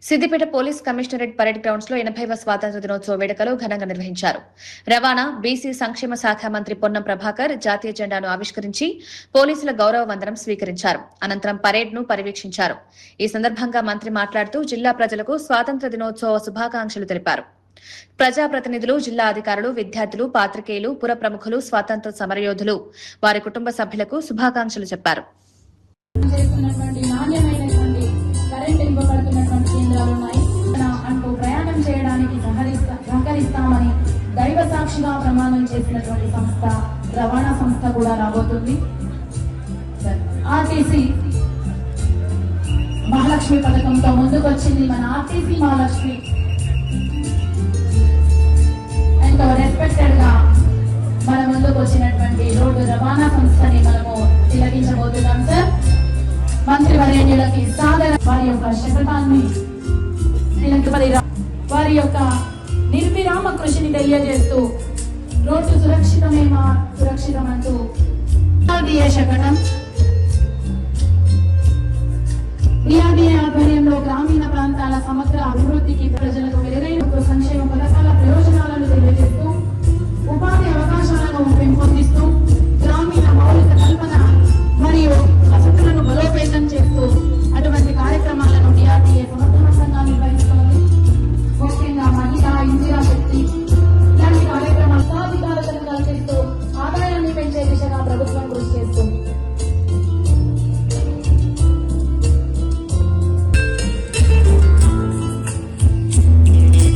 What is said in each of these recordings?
Siddipet police commissionerate parade grounds లో 80వ స్వాతంత్ర దినోత్సవ వేడుకలు ఘనంగా నిర్వహించారు. రవాణా, బీసీ సంక్షేమ శాఖ మంత్రి పొన్నం ప్రభాకర్ జాతీయ జెండాను ఆవిష్కరించి పోలీసుల గౌరవ వందనం స్వీకరించారు. అనంతరం పరేడ్ ను పర్యవేక్షించారు. ఈ సందర్భంగా మంత్రి మాట్లాడుతూ జిల్లా ప్రజలకు స్వాతంత్ర దినోత్సవ శుభాకాంక్షలు తెలిపారు. ప్రజాప్రతినిధులు, జిల్లా అధికారులు, విద్యార్థులు, పాత్రికేయులు, పుర ప్రముఖులు, స్వాతంత్ర సమరయోధులు, వారి కుటుంబ సభ్యులకు శుభాకాంక్షలు చెప్పారు. ప్రయాణం చేయడానికి సహకరిస్తామని దైవ సాక్షిగా ప్రమాణం చేసినటువంటి సంస్థ రవాణా సంస్థ కూడా రాబోతుంది. ఆర్టీసీ మహాలక్ష్మి పథకంతో ముందుకొచ్చింది మన ఆర్టీసీ మహాలక్ష్మి. ఎంతో రెస్పెక్టెడ్ గా మన ముందుకు వచ్చినటువంటి రోడ్డు రవాణా సంస్థని మనము తిలకించబోతున్నాం. సార్, మంత్రి వర్యులకి సాదర వారి యొక్క శపథాన్ని వారి యొక్క నిర్విరామ కృషిని తెలియజేస్తూ రోడ్డు సురక్షితమేమా సురక్షితమంటూ శకటం డిఆర్డీఏ ఆధ్వర్యంలో గ్రామీణ ప్రాంతాల సమగ్ర అభివృద్ధికి ప్రజలకు మెరుగైన సంక్షేమ పథకాల ప్రయోజనాలను తెలియజేస్తూ ఉపాధి అవకాశాలను పెంపొందిస్తూ గ్రామీణ మౌలిక కల్పన మరియు వసతులను బలోపేతం చేస్తూ అటువంటి కార్యక్రమాలను డిఆర్డీఏ సమర్థవంతంగా నిర్వహిస్తోంది. ముఖ్యంగా మహిళా ఇందిరా శక్తి ఇలాంటి కార్యక్రమాలు సాధికారతను కల్పిస్తూ ఆదాయాన్ని పెంచే దిశగా ప్రభుత్వం కృషి చేస్తుంది.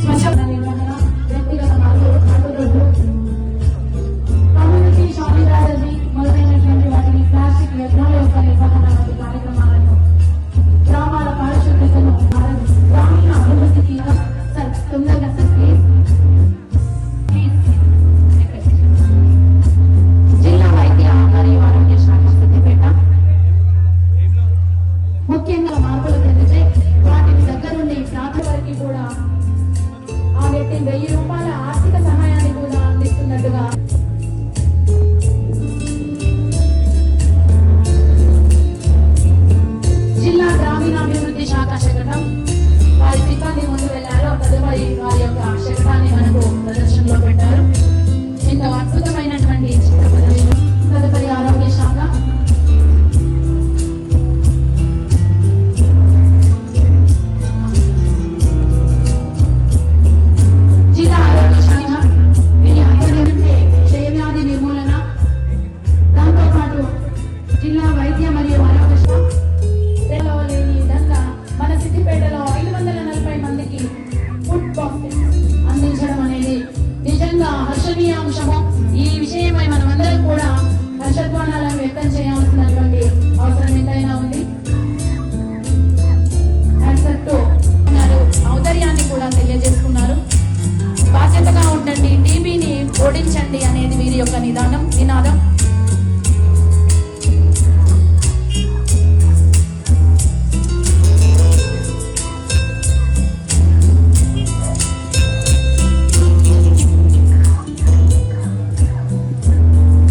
స్వచ్ఛ నిర్వహణ, వ్యక్తిగత కమ్యూనిటీ సాలిడారిటీ మొదలైనటువంటి వాటిని ప్లాస్టిక్ వ్యర్థాల యొక్క నిర్వహణ వంటి కార్యక్రమాలను గ్రామాల పారిశుద్ధ్యతను గ్రామీణ అభివృద్ధికి తొందరగా జిల్లా వైద్య మరియు ఆరోగ్య శాఖ సిద్దిపేట ముఖ్యంగా మార్పులు చెందితే వాటిని దగ్గరుండి ప్రాంతం వరకు కూడా ఆ వ్యక్తి 1000 రూపాయల ఆర్థిక సహాయాన్ని కూడా అందిస్తున్నట్టుగా జిల్లా గ్రామీణాభివృద్ధి శాఖ శకటం వారి సిబ్బంది ముందు వెళ్లారు. తదుపరి వారి యొక్క శకటాన్ని మనకు ప్రదర్శనలో పెట్టారు. ఎంతో అద్భుతమైనటువంటి చిత్ర ప్రదర్శన. తదుపరి ఆరోగ్య శాఖ జిల్లా ఆరోగ్య శాఖ వీరి ఆధ్వర్యంలో క్షయవ్యాధి నిర్మూలన, దాంతోపాటు జిల్లా వైద్య మరియు ఆరోగ్య శాఖ లేని విధంగా మన సిద్దిపేటలో 540 మందికి ఫుడ్ బాక్సెస్ అందించడం అనేది నిజంగా హర్షణీయాంశము. ఈ విషయమై మనమందరం కూడా హర్షధ్వానాలను వ్యక్తం చేయాలి.